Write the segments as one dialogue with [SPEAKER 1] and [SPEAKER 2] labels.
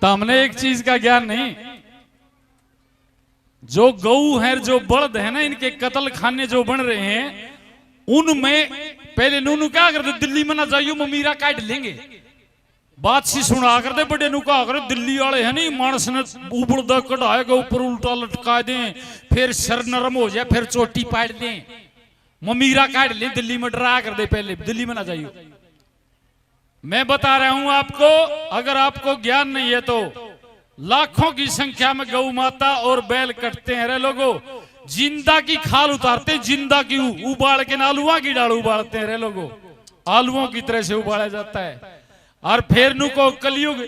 [SPEAKER 1] तो हमने एक चीज का ज्ञान नहीं, जो गऊ है जो बलद है ना, इनके कत्ल खाने जो बन रहे हैं उनमें पहले नूनू क्या करते, दिल्ली में ना जाइयो ममीरा काट लेंगे, बात सी सुना कर दे बड़े नु कहा करे दिल्ली वाले है नहीं, मानस ने ऊपर द कढ़ाएगा ऊपर उल्टा लटका दें, फिर सर नरम हो जाए, फिर चोटी पाट दें, ममीरा काट ले, दिल्ली में डरा कर दे, पहले दिल्ली में ना जाइयो। मैं बता रहा हूं आपको, अगर आपको ज्ञान नहीं है तो लाखों की संख्या में गौ माता और बैल कटते हैं रे लोगों, जिंदा की खाल उतारते हैं, जिंदा की उबाल के आलुआ की डाल उबालते हैं रे लोगों, आलुओं की तरह से उबाला जाता है। और फिर नु को कलयुग,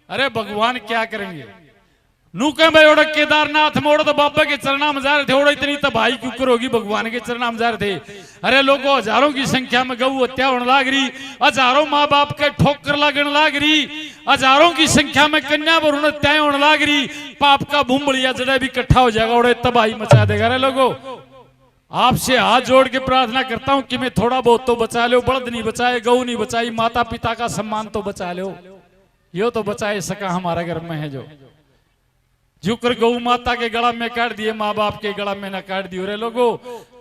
[SPEAKER 1] अरे भगवान क्या करेंगे, नु कह भाई ओड़ा केदारनाथ में ओड़ा तो बाबा के चरणा में जा रहे थे, ओड़ा इतनी तबाही क्यों होगी, भगवान के चरणा में जा रहे थे। अरे लोगों हजारों की संख्या में गऊ हत्या होने लग रही, हजारों माँ बाप के ठोकर लगने लग रही, हजारों की संख्या में कन्या भ्रूण हत्याएं होने लग रही, पाप का भूमबड़िया जड़ा भी इकट्ठा हो जाएगा, ओड़ा तबाही मचा देगा। अरे लोगों आपसे हाथ जोड़ के प्रार्थना करता हूं कि मैं थोड़ा बहुत तो बचा लो, बलद नहीं बचाए, गऊ नहीं बचाई, माता पिता का सम्मान तो बचा लो, यो तो बचाए सका हमारा घर में है जो जुकर गौ माता के गला में काट दिए, माँ बाप के गला में ना काट दिए रे लोगों।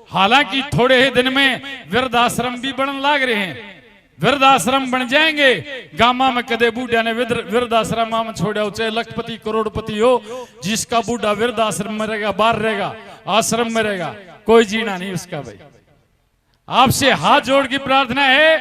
[SPEAKER 1] हालांकि थोड़े ही दिन में वृद्धाश्रम भी बनने लग रहे हैं, वृद्धाश्रम बन जाएंगे गामा में, कदे बूढ़ा ने वृद्धाश्रम में छोड़ा, चाहे लखपति करोड़पति हो, जिसका बूढ़ा वृद्धाश्रम में रहेगा, बाहर रहेगा, आश्रम में रहेगा, कोई जीना नहीं उसका। भाई आपसे हाथ जोड़ की प्रार्थना है,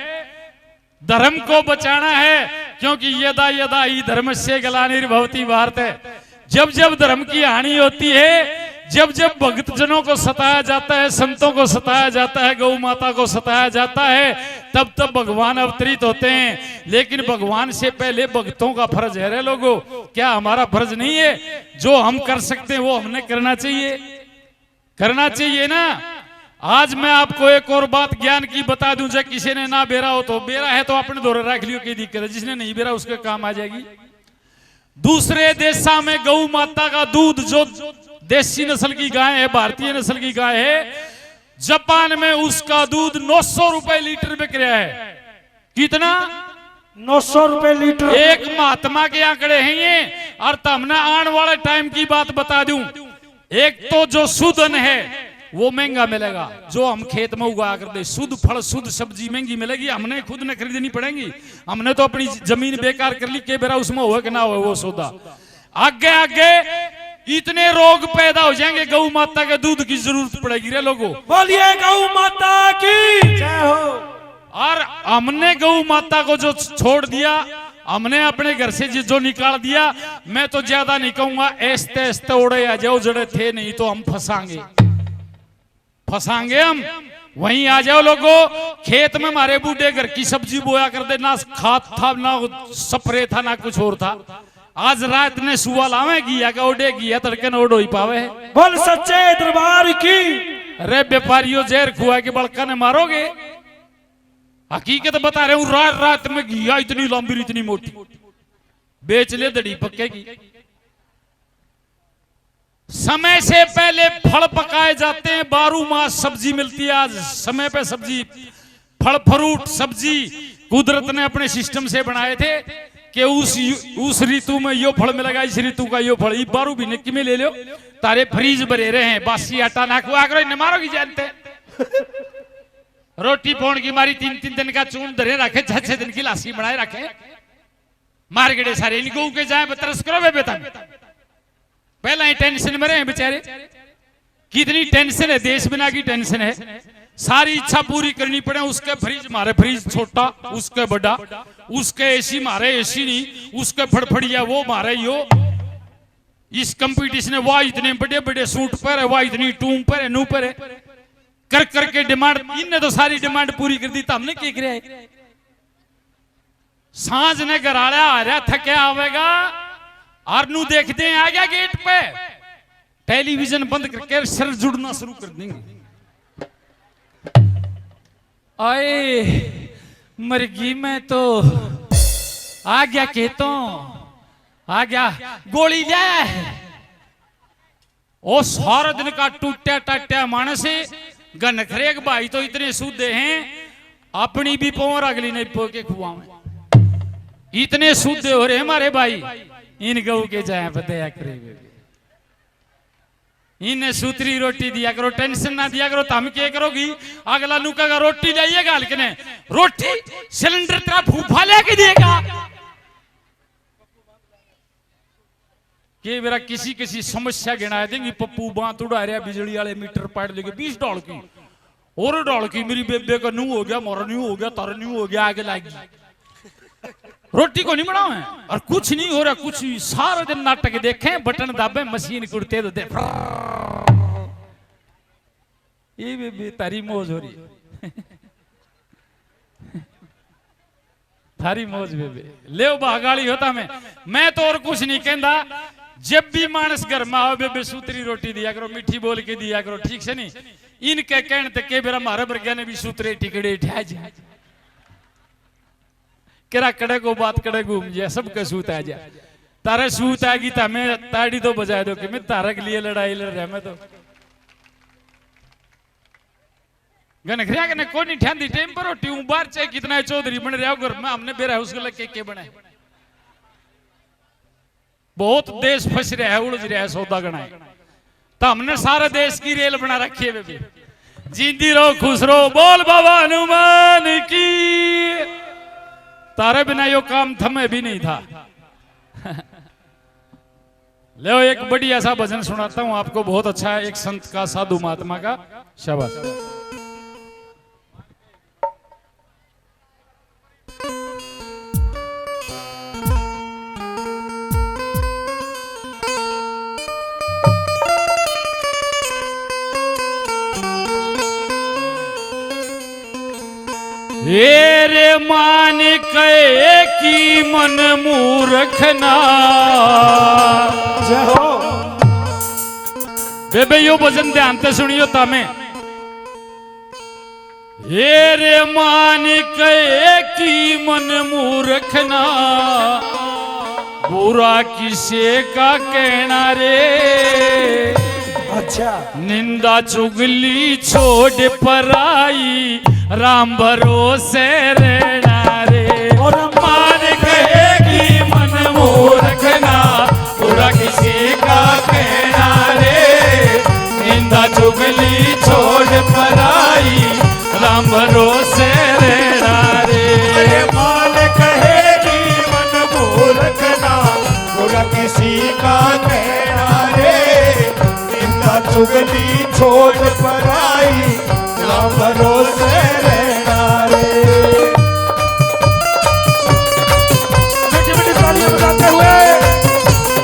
[SPEAKER 1] धर्म को बचाना है, क्योंकि यदा यदा ही धर्म से ग्लानिर्भवति भारत है। जब जब धर्म की हानि होती है, जब जब भक्त जनों को सताया जाता है, संतों को सताया जाता है, गौ माता को सताया जाता है, तब तब भगवान अवतरित होते हैं। लेकिन भगवान से पहले भक्तों का फर्ज है रे लोगों, क्या हमारा फर्ज नहीं है? जो हम कर सकते हैं वो हमने करना चाहिए, करना चाहिए ना। आज मैं आपको एक और बात ज्ञान की बता दूं, जब किसी ने ना बेरा हो तो, बेरा है तो अपने दौरे रख लियो, कोई दिक्कत है, जिसने नहीं बेरा उसके काम आ जाएगी। दूसरे देशों में गौ माता का दूध, जो देसी नस्ल की गाय है, भारतीय नस्ल की गाय है, जापान में उसका दूध 900 रुपए लीटर बिक रहा है। कितना?
[SPEAKER 2] 900 रुपए लीटर।
[SPEAKER 1] एक महात्मा के आंकड़े हैं ये। और हमने आने वाले टाइम की बात बता दूं, एक तो जो शुद्ध अन्न है वो महंगा मिलेगा, जो हम खेत में उगा कर दे, शुद्ध फल शुद्ध सब्जी महंगी मिलेगी, हमने खुद न खरीदनी पड़ेगी। हमने तो अपनी जमीन बेकार कर ली, के बेरा उसमें हो कि ना हो वो सौदा। आगे आगे इतने रोग पैदा हो जाएंगे, गौ माता के दूध की जरूरत पड़ेगी रे लोगों।
[SPEAKER 2] बोलिए गौ माता की जय हो।
[SPEAKER 1] और हमने गौ माता को जो छोड़ दिया, हमने अपने घर से जो निकाल दिया, मैं तो ज्यादा नहीं कहूंगा, ऐसे ऐसे उड़े आ जाओ, जड़े थे नहीं तो हम फंसाएंगे हम। वहीं आ जाओ लोगों, खेत में हमारे बूढ़े घर की सब्जी बोया कर दे, ना खाद था ना स्प्रे था ना कुछ और था। आज रात ने सुआ लावे गिया का ओडे गिया, तड़के न ओडो ही पावे।
[SPEAKER 2] बोल सच्चे दरबार की।
[SPEAKER 1] अरे व्यापारियों जहर खुआ के बड़का ने मारोगे, हकीकत बता रहे हूं, रात रात में घिया इतनी लंबी इतनी मोटी, बेच ले दड़ी पक्केगी। समय से पहले फल पकाए जाते हैं, 12 मास सब्जी मिलती है। आज समय पे सब्जी, फल फ्रूट सब्जी कुदरत ने अपने सिस्टम से बनाए थे कि उस ऋतु में यो फल मिलेगा, इस ऋतु का यो फल, 12 महीने की में ले लो, तारे फ्रीज भरे रहे हैं, बासी आटा ना खुआ करो, इन्हें मारोगी जानते। रोटी पौन की मारी 3-3 दिन का चून धरे रखे, 6-6 दिन की लासी बनाए रखे, मार गए सारे। इनको के जाए तरस करो बेटा, पहला ही टेंशन में रहे बेचारे। कितनी टेंशन है, देश बिना की टेंशन है, सारी इच्छा पूरी करनी पड़े। उसके फ्रिज मारे फ्रिज छोटा, उसके बड़ा, उसके एसी मारे एसी नहीं, उसके फड़फड़िया वो मारे यो। इस कंपटीशन वाह इतने बड़े बड़े सूट पर, वाह इतनी टूम पर नू पर कर करके डिमांड, इनने तो सारी डिमांड पूरी कर दी, तो हमने क्या किया? सांझ ने गराड़ा आ रहा, थके आवेगा और नू देखते हैं आ गया गेट पे, टेलीविजन बंद करके सिर जुड़ना शुरू कर देंगे। आए मरगी में तो आ गया, खेतों आ गया, गोली जाए। ओ सारा दिन का टूटा टाटा मानस गन खरेक भाई तो इतने सूदे हैं, अपनी भी पोर अगली नहीं पो के खुआ में, इतने सूदे हो रहे हमारे भाई, इन गऊ के जाए दया करे बेबे। इन्हें सूतरी रोटी दिया करो, टेंशन ना दिया करो। तो हम क्या करोगी? अगला नुका का रोटी लाइए गाल के ने रोटी सिलेंडर तेरा फूफा लेके देगा के मेरा किसी किसी समस्या गिना देंगी। पप्पू बांत उड़ा रहा बिजली वाले मीटर पाड़ लेके 20 डॉलर की और डॉलर की मेरी बेबे का नू हो गया, मोरा न्यू हो गया, तारा न्यू हो गया, आगे लागी रोटी को नहीं बनाओ है और कुछ नहीं हो रहा। कुछ सारा दिन नाटक देखे, बटन दाबे, मशीन कुड़ते तो दे ये बेबे तारी मौज हो रही थारी मौज बेबे ले भागाली होता मैं तो और कुछ नहीं कहता। जब भी मानस घर में आओ बेबे सूतरी रोटी दिया करो, मीठी बोल के दिया करो, ठीक से नहीं। इनके कहने तक के बेरा मारे बरगिया ने भी सूतरे टिकड़े ठा जा केरा कड़े को बात कड़े घूम जाए, सबके सूत आ जाए। तारे सूत आएगी तो हमें ताड़ी तो बजाय दो कि मैं तारे के लिए लड़ाई लड़ रहा। मैं तो गनखरिया के ने कोई नहीं ठंडी टाइम पर रोटी बार चाहे कितना चौधरी बन रहा घर में, हमने बेरा उसके लगे के बनाए। बहुत देश फंस रहा है, उलझ रहा है, सौदा गणाए। तो हमने सारे देश की रेल बना रखी है बेबी। जींदी रहो, खुश रहो, बोल बाबा हनुमान की। तारे बिना यो काम थमे भी नहीं था। ले एक बढ़िया सा भजन सुनाता हूं आपको, बहुत अच्छा है, एक संत का, साधु महात्मा का। शाबाश। रे मान कहे की मन मूर्खना।
[SPEAKER 2] जय हो
[SPEAKER 1] बेबे यो भजन ध्यान से सुनियो तामे। रे मान कहे की मन मूर्खना, बुरा किसे का कहना रे।
[SPEAKER 2] अच्छा
[SPEAKER 1] निंदा चुगली छोड़ पराई, राम भरोसे रहना रे। और मान कहेगी मन मूर्खना, बुरा किसी का कहना रे। निंदा चुगली छोड़ पराई, राम भरोसे रहना रे।
[SPEAKER 3] मान कहेगी मन मूर्खना, बुरा किसी का कहना रे। निंदा चुगली छोड़ पराई, राम भरोसे रहना रे।
[SPEAKER 2] मीठी मीठी तालियां बजाते हुए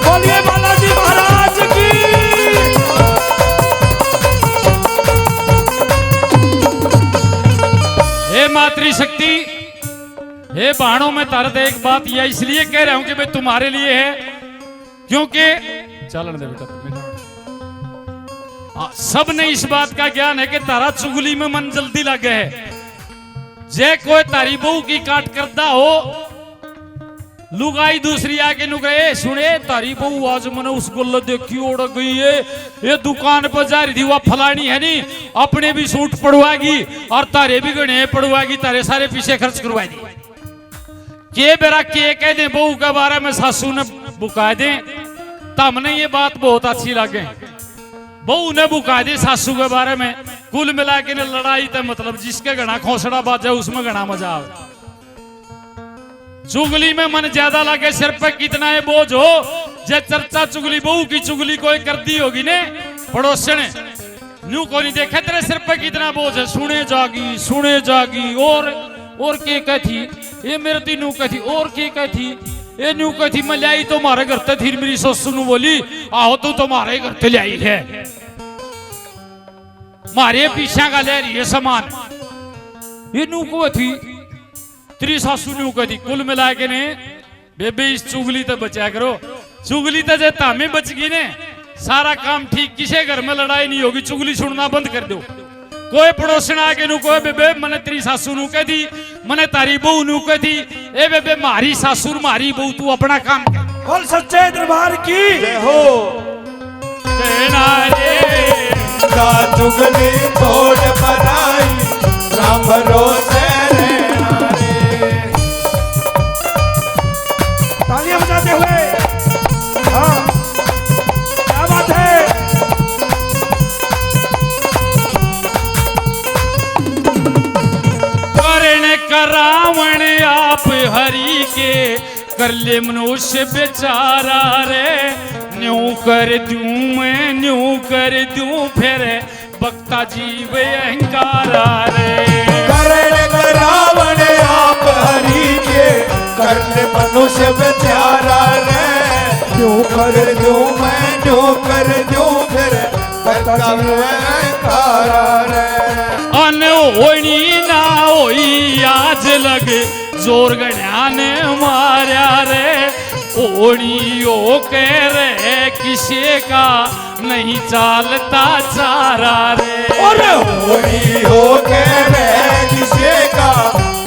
[SPEAKER 2] बोलिए बालाजी महाराज की।
[SPEAKER 1] हे मातृशक्ति, हे बहनों में तारत एक बात यह इसलिए कह रहा हूं कि भाई तुम्हारे लिए है, क्योंकि चलन दे बेटा सब ने इस बात का ज्ञान है कि तारा चुगली में मन जल्दी लगे है। जे कोई तारी बहू की काट करता हो, लुगाई दूसरी आके नुकरे सुने तारी बहू आज मैंने उस गोल्ला देखी उड़ गई है, ये दुकान पर जा रही थी, वह फलानी है नहीं, अपने भी सूट पड़वाएगी और तारे भी गणे पड़वाएगी, तारे सारे पीछे खर्च करवाएगी। के बेरा के कह दे बहू के बारे में सासू ने बुका दे, तो हमने ये बात बहुत अच्छी लगे। बहू ने बुका दे सासू के बारे में, कुल मिला के लड़ाई तो मतलब जिसके घना खोसड़ा बाजे उसमें घना मजा आवे। चुगली में मन ज्यादा लगे, सिर पे कितना है बोझ हो। जे चर्चा चुगली बहू की चुगली कोई कर दी होगी ने पड़ोसन न्यू को नहीं देखे तेरे सिर पे कितना बोझ है, सुने जागी और के कहती ये मेरे तीनों कहती और के कहती ये न्यू कहती मैं लाई तो मारे घर ते थी, मेरी ससुर नु बोली आओ तू तो मारे घर ते लाई है, मारे पीछा का ले रही है सामान। ये न्यू को थी तेरी सासू न्यू कहती। कुल मिला के ने बेबे इस चुगली तो बचा करो, चुगली तो जे तामे बच गई ने सारा काम ठीक, किसी घर में लड़ाई नहीं होगी। चुगली सुनना बंद कर दो। कोई पड़ोसन आके नु कोई बेबे मने तेरी सासू नु कहती, मने तारी बहू नु कहती, ए बेबे मारी सासुर मारी बहू तू अपना काम कर।
[SPEAKER 2] बोल सच्चे दरबार की
[SPEAKER 3] जय हो।
[SPEAKER 1] कहना रे
[SPEAKER 3] का चुगली छोड़ पराई, राम भरोसे रहना रे।
[SPEAKER 2] तालियां बजाते हुए
[SPEAKER 1] कर ले मनुष्य बेचारा रे, न्यू कर दूं मैं न्यू कर दूं फिर बक्ता जीव अहंकारा रे।
[SPEAKER 3] करण करावण आप हरि के, करने मनुष्य बेचारा रे, न्यू कर दूं मैं न्यू कर दूं फिर बक्ता अहंकारा रे।
[SPEAKER 1] अन होनी ना होई आज लगे जोर गण्या ने मारा रे, ओणी ओ कह रे किसी का नहीं चालता चारा रे।
[SPEAKER 3] और होनी हो के रे किसी का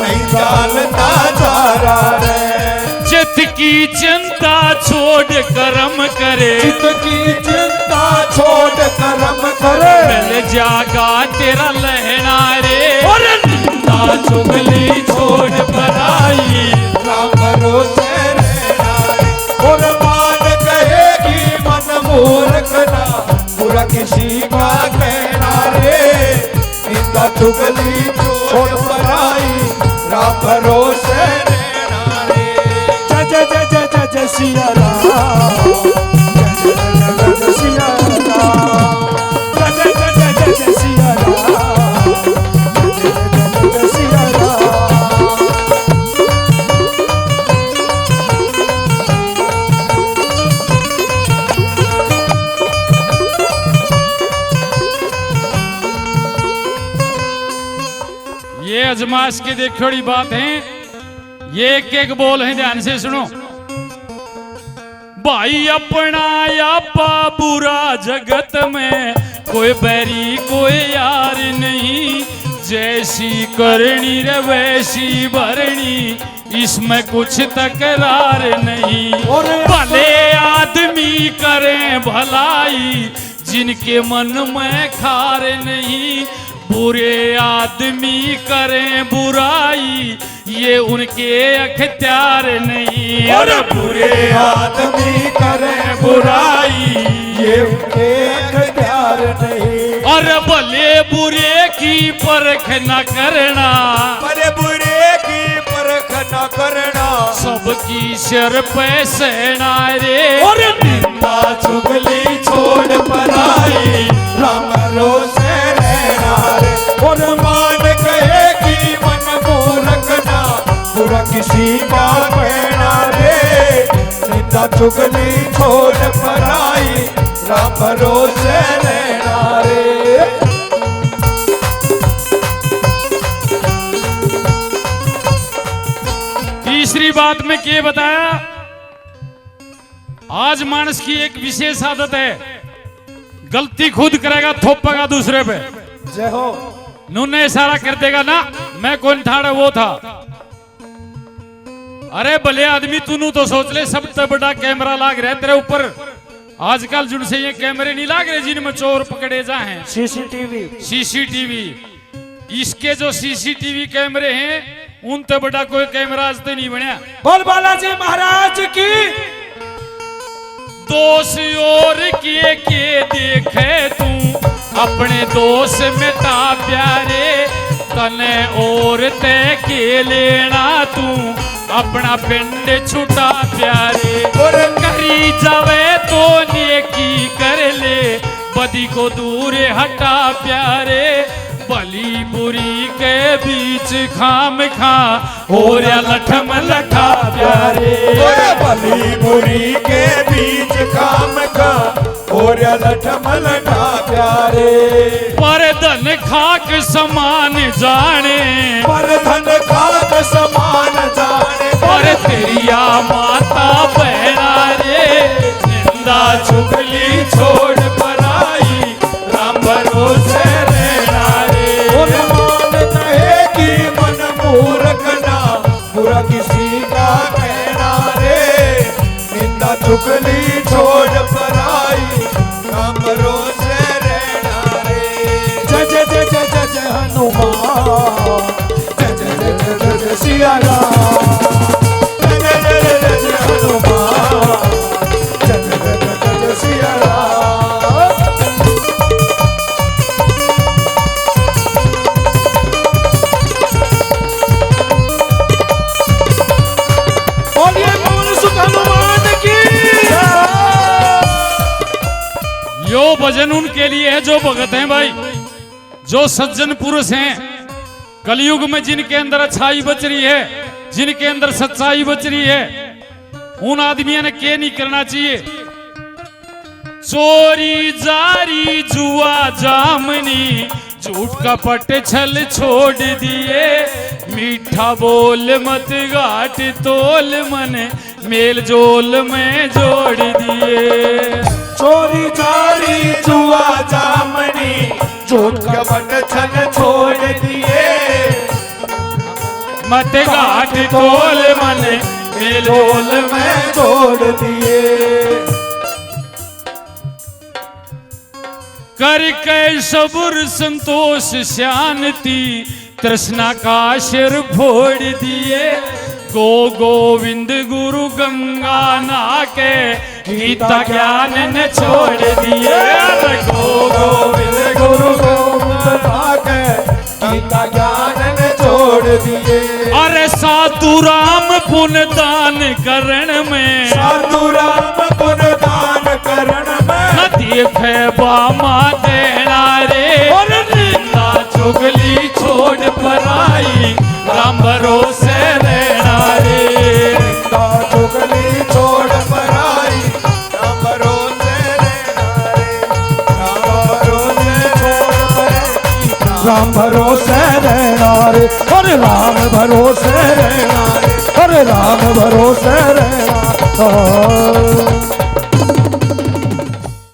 [SPEAKER 3] नहीं चालता चारा रे।
[SPEAKER 1] चित की चिंता छोड़ कर्म करे,
[SPEAKER 3] चित की चिंता छोड़ कर्म करे,
[SPEAKER 1] मिल जागा तेरा लहना रे। और निंदा चुगली छोड़ पराई,
[SPEAKER 3] राम भरोसे रहना रे। और मान कहेगी मन मूर्ख ना, बुरा किसी का कहना रे। निंदा चुगली छोड़ पराई, राम भरोसे रहना रे।
[SPEAKER 2] जय जय जय जय जय जय सिया राम, जय जय जय जय सिया राम, जय जय जय जय जय सिया राम, जय जय जय जय सिया राम।
[SPEAKER 1] ये अजमाश की देखी बड़ी बात है, ये एक एक बोल है, ध्यान से सुनो। भाई अपना आपा बुरा जगत में, कोई बैरी कोई यार नहीं, जैसी करनी रे वैसी भरनी, इसमें कुछ तकरार नहीं। और भले आदमी करें भलाई, जिनके मन में खार नहीं, बुरे आदमी करें बुराई, ये उनके अख्तियार नहीं।
[SPEAKER 3] और बुरे आदमी करें बुराई, ये उनके अख्तियार नहीं।
[SPEAKER 1] और भले बुरे की परख न करना,
[SPEAKER 3] भले बुरे की परख न करना,
[SPEAKER 1] सबकी सिर पे सहना रे।
[SPEAKER 3] और निंदा चुगली छोड़ पराई, राम भरोसे रहना रे। और मान कहेगी मन मूर्ख ना, बुरा किसी का कहना रे। निंदा चुगली छोड़ पराई, राम भरोसे रहना रे।
[SPEAKER 1] तीसरी बात में क्या बताया, आज मानस की एक विशेष आदत है, गलती खुद करेगा थोपेगा दूसरे पे।
[SPEAKER 2] जय हो।
[SPEAKER 1] नूने इशारा कर देगा ना, मैं कौन था वो था। अरे भले आदमी तूनू तो सोच ले, सबसे बड़ा कैमरा लाग रहा है तेरे ऊपर। आजकल जिनसे ये कैमरे नहीं लाग रहे जिनमें चोर पकड़े जाए,
[SPEAKER 2] सीसीटीवी,
[SPEAKER 1] सीसीटीवी। इसके जो सीसीटीवी कैमरे हैं, उन तो बड़ा कोई कैमरा आज तो नहीं बनया।
[SPEAKER 2] बोल बालाजी महाराज की।
[SPEAKER 1] दोष और के देखे तू, अपने दोष में ता प्यारे, तने और ते के लेना तू, अपना पिंड छुटा प्यारे। और करी जावे तो नेकी कर ले, बदी को दूर हटा प्यारे, भली बुरी के बीच खाम खा हो रहा लठम लठा प्यारे।
[SPEAKER 3] भली बुरी के बीच काम का हो रहा लठम लठा प्यारे।
[SPEAKER 1] पर धन खाक समान जाने,
[SPEAKER 3] पर धन खाक समान जाने,
[SPEAKER 1] पर तेरिया माता बहना रे, निंदा चुगली छोड़ पराई, राम भरोसे रहना रे।
[SPEAKER 3] और मान कहेगी मन मूर्ख ना, बुरा किसी का कहना रे। निंदा चुगली छोड़ पराई, राम भरोसे रहना रे।
[SPEAKER 2] जय जय जय जय जय जय हनुमान, जय जय जय जय जय जय सिया राम,
[SPEAKER 3] जय जय जय जय जय
[SPEAKER 2] हनुमान, जय जय जय जय जय सिया राम। बोलिए बोलिए
[SPEAKER 1] भजन उनके लिए है जो भगत हैं भाई, जो सज्जन पुरुष हैं। कलयुग में जिनके अंदर अच्छाई बच रही है, जिनके अंदर सच्चाई बच रही है, उन आदमियों ने क्या नहीं करना चाहिए। चोरी जारी जुआ जामनी झूठ कपट छल छोड़ दिए, मीठा बोल मत घाट तोल मन मेल जोल में जोड़ दिए।
[SPEAKER 3] चोरी जारी जुआ जामनी झूठ कपट छल छोड़ दिए,
[SPEAKER 1] मत घाट तोल मन मेल जोल में
[SPEAKER 3] जोड़ दिए।
[SPEAKER 1] कर के सब्र संतोष शांति तृष्णा का सिर फोड़ दिए, गो गोविंद गुरु गंगा नाके गीता ज्ञान ने छोड़ दिए।
[SPEAKER 3] गो गोविंद गुरु गोविंद नाके गीता ज्ञान ने छोड़ दिए।
[SPEAKER 1] अरे साधु राम पुण्य दान करण में,
[SPEAKER 3] साधु राम पुण्य दान करण में,
[SPEAKER 1] देखे बामा देना रे, निंदा चुगली छोड़ पराई राम भरोसे रहना रे।
[SPEAKER 3] निंदा चुगली छोड़ पराई राम भरोसे रहना रे। राम भरोसे रहना रे, अरे राम भरोसे रहना रे, अरे राम भरोसे रहना।